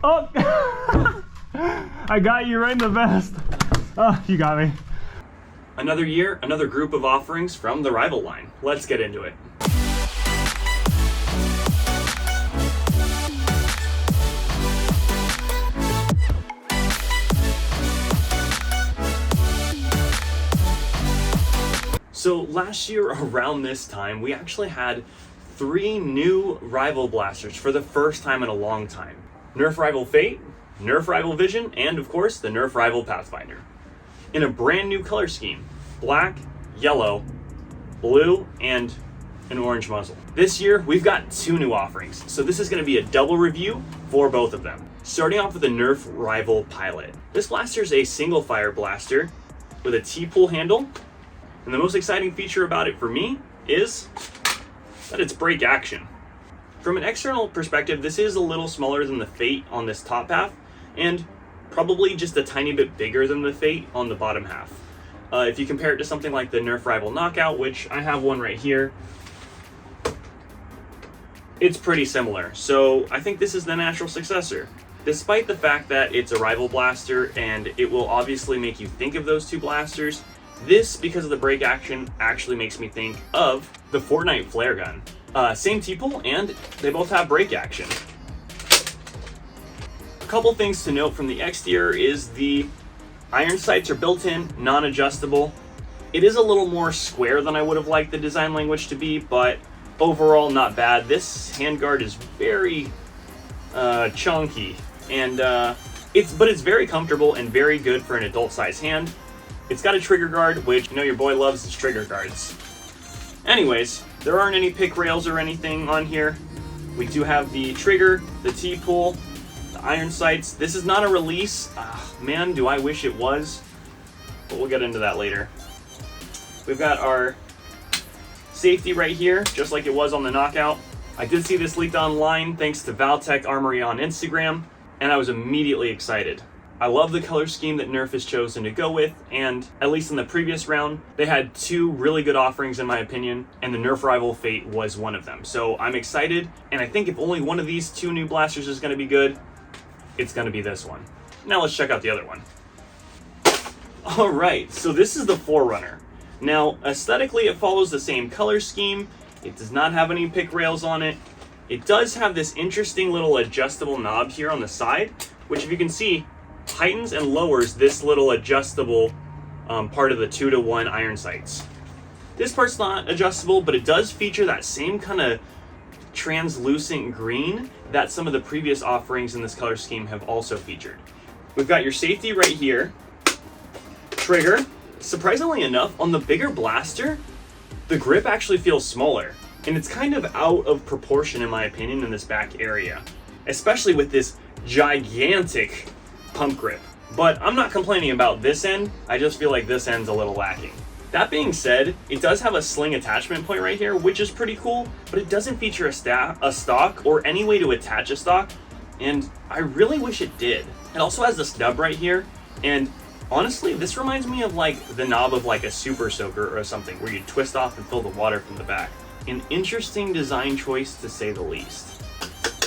Oh! I got you right in the vest. Oh, you got me. Another year, another group of offerings from the rival line. Let's get into it. So last year around this time, we actually had 3 new rival blasters for the first time in a long time. Nerf Rival Fate, Nerf Rival Vision, and of course the Nerf Rival Pathfinder. In a brand new color scheme, black, yellow, blue, and an orange muzzle. This year, we've got 2 new offerings, so this is going to be a double review for both of them. Starting off with the Nerf Rival Pilot. This blaster is a single fire blaster with a T-pull handle, and the most exciting feature about it for me is that it's break action. From an external perspective, this is a little smaller than the Fate on this top half, and probably just a tiny bit bigger than the Fate on the bottom half. If you compare it to something like the Nerf Rival Knockout, which I have one right here, it's pretty similar. So I think this is the natural successor. Despite the fact that it's a rival blaster and it will obviously make you think of those 2 blasters, this, because of the break action, actually makes me think of the Fortnite flare gun. Same T-pull, and they both have break action. A couple things to note from the exterior is the iron sights are built in, non-adjustable. It is a little more square than I would have liked the design language to be, but overall not bad. This handguard is very chunky, and it's very comfortable and very good for an adult-sized hand. It's got a trigger guard, which you know your boy loves his trigger guards. Anyways, there aren't any pick rails or anything on here. We do have the trigger, the T-pull, the iron sights. This is not a release. Man, do I wish it was. But we'll get into that later. We've got our safety right here, just like it was on the Knockout. I did see this leaked online thanks to Valtech Armory on Instagram, and I was immediately excited. I love the color scheme that Nerf has chosen to go with, and at least in the previous round, they had 2 really good offerings in my opinion, and the Nerf Rival Fate was one of them. So I'm excited, and I think if only one of these 2 new blasters is going to be good, it's going to be this one. Now let's check out the other one. Alright, so this is the Forerunner. Now, aesthetically it follows the same color scheme. It does not have any pick rails on it. It does have this interesting little adjustable knob here on the side, which if you can see, heightens and lowers this little adjustable part of the 2-to-1 iron sights. This part's not adjustable, but it does feature that same kind of translucent green that some of the previous offerings in this color scheme have also featured. We've got your safety right here, trigger. Surprisingly enough, on the bigger blaster, the grip actually feels smaller, and it's kind of out of proportion in my opinion in this back area, especially with this gigantic pump grip. But I'm not complaining about this end, I just feel like this end's a little lacking. That being said, it does have a sling attachment point right here, which is pretty cool, but it doesn't feature a stock or any way to attach a stock, and I really wish it did. It also has the stub right here, and honestly, this reminds me of like the knob of like a super soaker or something, where you twist off and fill the water from the back. An interesting design choice to say the least.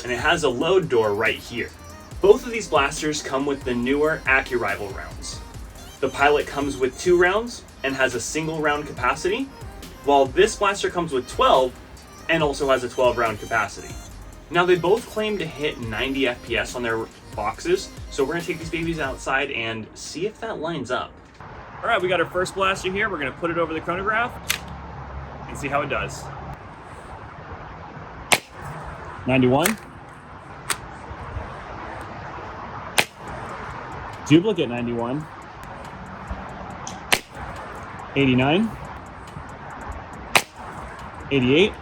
And it has a load door right here. Both of these blasters come with the newer AccuRival rounds. The Pilot comes with 2 rounds and has a single round capacity, while this blaster comes with 12 and also has a 12 round capacity. Now they both claim to hit 90 FPS on their boxes, so we're gonna take these babies outside and see if that lines up. All right, we got our first blaster here. We're gonna put it over the chronograph and see how it does. 91. Duplicate 91. 89. 88.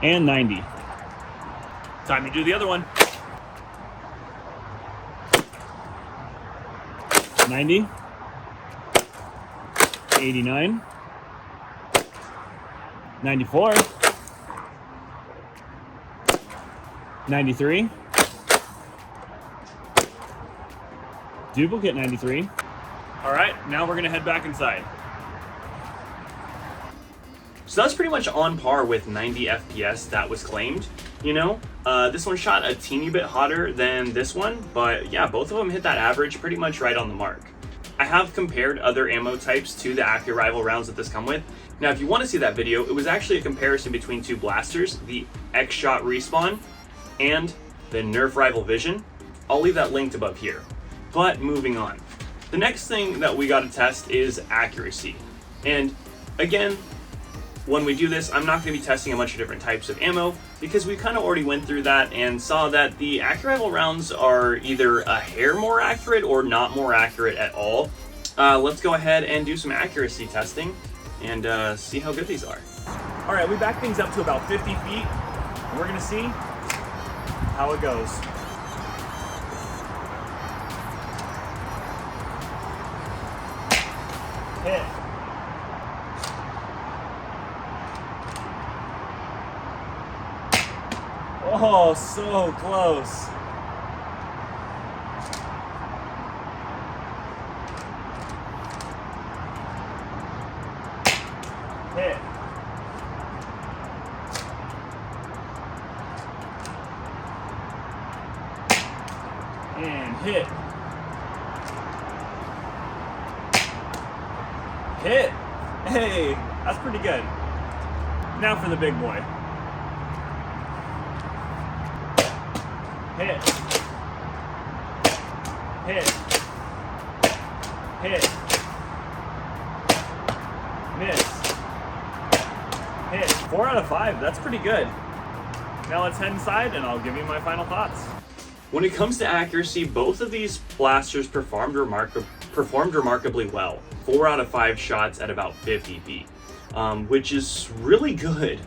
And 90. Time to do the other one. 90. 89. 94. 93. Duplicate 93. All right, now we're gonna head back inside. So that's pretty much on par with 90 FPS that was claimed, you know? This one shot a teeny bit hotter than this one, but yeah, both of them hit that average pretty much right on the mark. I have compared other ammo types to the AccuRival rounds that this come with. Now, if you want to see that video, it was actually a comparison between two blasters, the X-Shot Respawn and the Nerf Rival Vision. I'll leave that linked above here. But moving on. The next thing that we got to test is accuracy. And again, when we do this, I'm not going to be testing a bunch of different types of ammo because we kind of already went through that and saw that the AccuRival rounds are either a hair more accurate or not more accurate at all. Let's go ahead and do some accuracy testing and see how good these are. All right, we back things up to about 50 feet and we're going to see how it goes. Hit. Oh, so close. Hit. And hit. Hit. Hey, that's pretty good. Now for the big boy. Hit. Hit. Hit. Miss. Hit. 4 out of 5. That's pretty good. Now let's head inside and I'll give you my final thoughts. When it comes to accuracy, both of these blasters performed remarkably well. 4 out of 5 shots at about 50 feet, which is really good.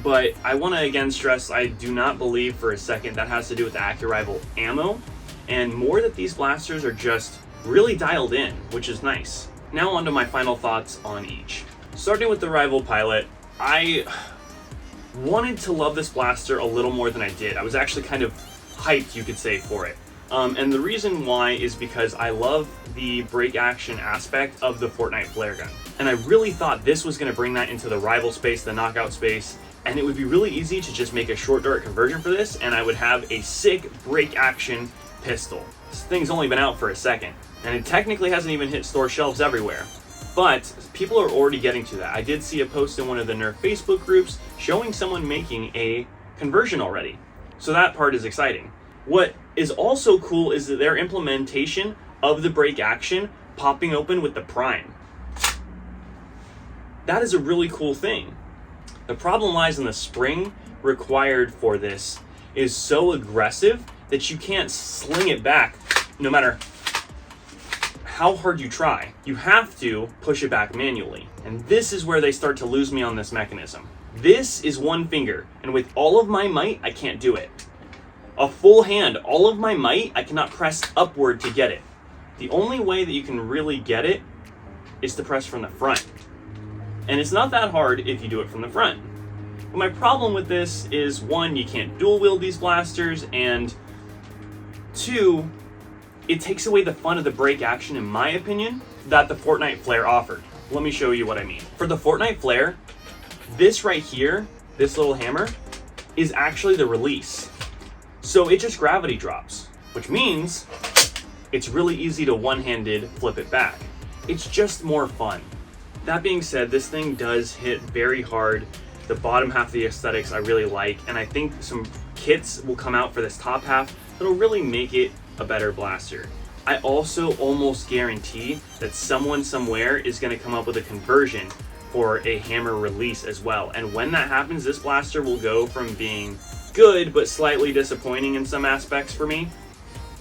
But I want to again stress, I do not believe for a second that has to do with the AccuRival ammo, and more that these blasters are just really dialed in, which is nice. Now on to my final thoughts on each. Starting with the Rival Pilot, I wanted to love this blaster a little more than I did. I was actually kind of hyped, you could say, for it. And the reason why is because I love the break action aspect of the Fortnite flare gun. And I really thought this was going to bring that into the rival space, the knockout space, and it would be really easy to just make a short dart conversion for this, and I would have a sick break action pistol. This thing's only been out for a second, and it technically hasn't even hit store shelves everywhere. But people are already getting to that. I did see a post in one of the Nerf Facebook groups showing someone making a conversion already. So that part is exciting. What is also cool is that their implementation of the break action popping open with the prime. That is a really cool thing. The problem lies in the spring required for this is so aggressive that you can't sling it back no matter how hard you try. You have to push it back manually. And this is where they start to lose me on this mechanism. This is one finger, and with all of my might, I can't do it. A full hand, all of my might, I cannot press upward to get it. The only way that you can really get it is to press from the front. And it's not that hard if you do it from the front. But my problem with this is, one, you can't dual wield these blasters, and two, it takes away the fun of the break action, in my opinion, that the Fortnite flare offered. Let me show you what I mean. For the Fortnite flare, this right here, this little hammer, is actually the release. So it just gravity drops, which means it's really easy to one-handed flip it back. It's just more fun. That being said, this thing does hit very hard. The bottom half of the aesthetics I really like, and I think some kits will come out for this top half that'll really make it a better blaster. I also almost guarantee that someone somewhere is going to come up with a conversion for a hammer release as well. And when that happens, this blaster will go from being good but slightly disappointing in some aspects for me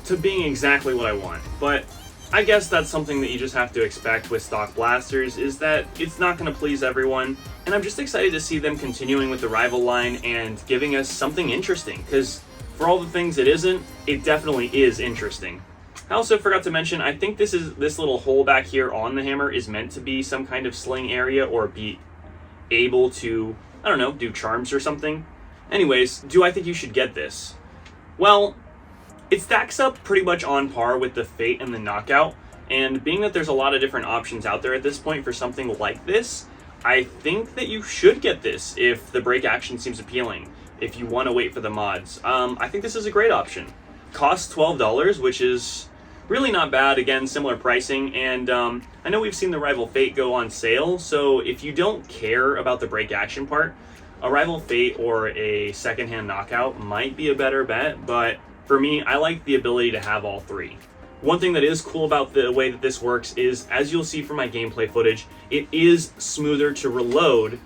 to being exactly what I want. But I guess that's something that you just have to expect with stock blasters, is that it's not going to please everyone. And I'm just excited to see them continuing with the Rival line and giving us something interesting, because for all the things it isn't, it definitely is interesting. I also forgot to mention, I think this little hole back here on the hammer is meant to be some kind of sling area, or be able to, I don't know, do charms or something. Anyways, do I think you should get this? Well, it stacks up pretty much on par with the Fate and the Knockout, and being that there's a lot of different options out there at this point for something like this, I think that you should get this if the break action seems appealing, if you want to wait for the mods. I think this is a great option. Costs $12, which is really not bad. Again, similar pricing, and I know we've seen the Rival Fate go on sale, so if you don't care about the break action part, a Rival Fate or a secondhand knockout might be a better bet, but for me, I like the ability to have all three. One thing that is cool about the way that this works is, as you'll see from my gameplay footage, it is smoother to reload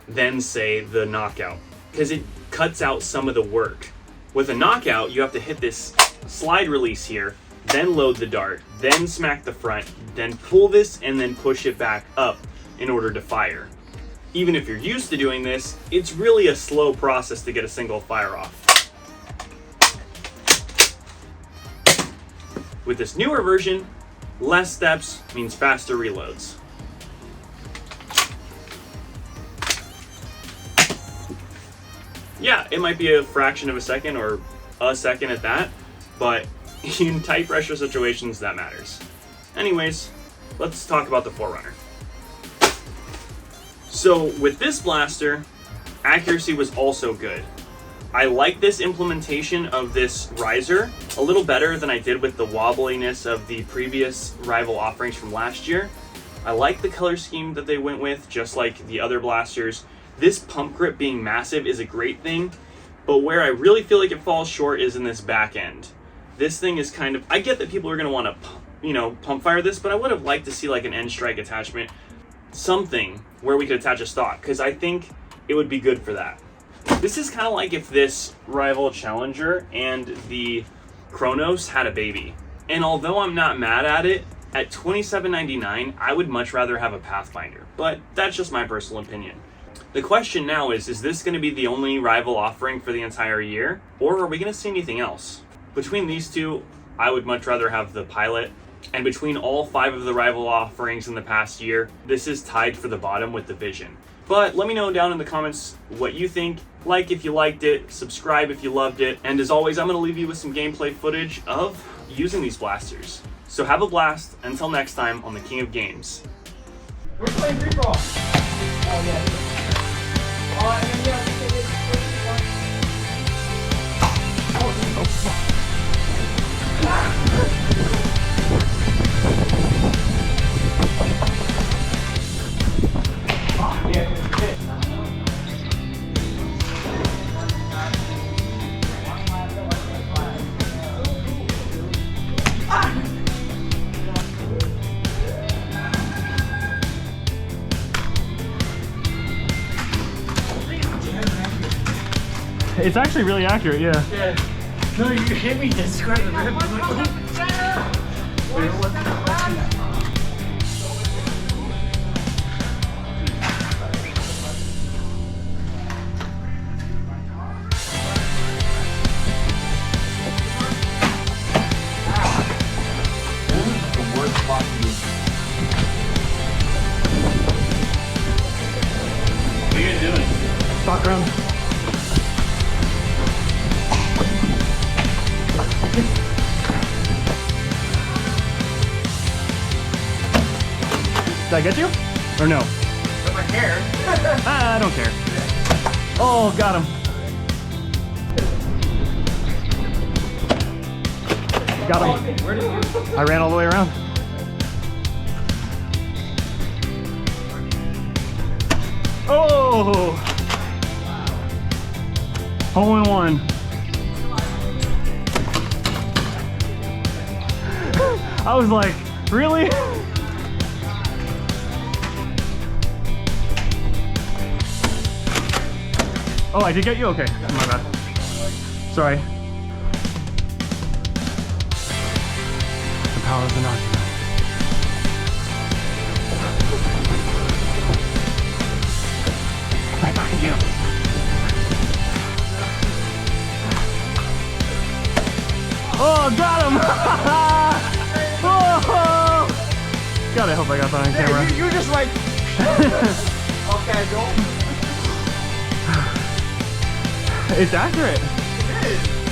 than, say, the knockout, because it cuts out some of the work. With a knockout, you have to hit this slide release here, then load the dart, then smack the front, then pull this, and then push it back up in order to fire. Even if you're used to doing this, it's really a slow process to get a single fire off. With this newer version, less steps means faster reloads. Yeah, it might be a fraction of a second or a second at that, but in tight pressure situations, that matters. Anyways, let's talk about the Forerunner. So with this blaster, accuracy was also good. I like this implementation of this riser a little better than I did with the wobbliness of the previous rival offerings from last year. I like the color scheme that they went with, just like the other blasters. This pump grip being massive is a great thing, but where I really feel like it falls short is in this back end. This thing is kind of, I get that people are going to want to, pump fire this, but I would have liked to see like an end strike attachment, something where we could attach a stock, because I think it would be good for that. This is kind of like if this rival Challenger and the Chronos had a baby. And although I'm not mad at it, at $27.99, I would much rather have a Pathfinder, but that's just my personal opinion. The question now is this going to be the only rival offering for the entire year, or are we going to see anything else? Between these two, I would much rather have the Pilot, and between all 5 of the rival offerings in the past year, this is tied for the bottom with the Vision. But let me know down in the comments what you think. Like if you liked it, subscribe if you loved it, and as always, I'm going to leave you with some gameplay footage of using these blasters. So have a blast until next time on the King of Games. We're playing free for all. Oh yeah. And then yeah, It's actually really accurate, yeah. yeah. No, you hit me to square the rib. What are you doing? Stock round. Did I get you? Or no? With my hair. I don't care. Oh, got him. Got him. Where did you? I ran all the way around. Oh! Hole in one. I was like, really? Oh, I did get you? Okay, my bad. Sorry. The power of the knockout. Right behind you. Oh, got him! Oh! God, I hope I got that on camera. You just like. Okay, go. It's accurate. It is.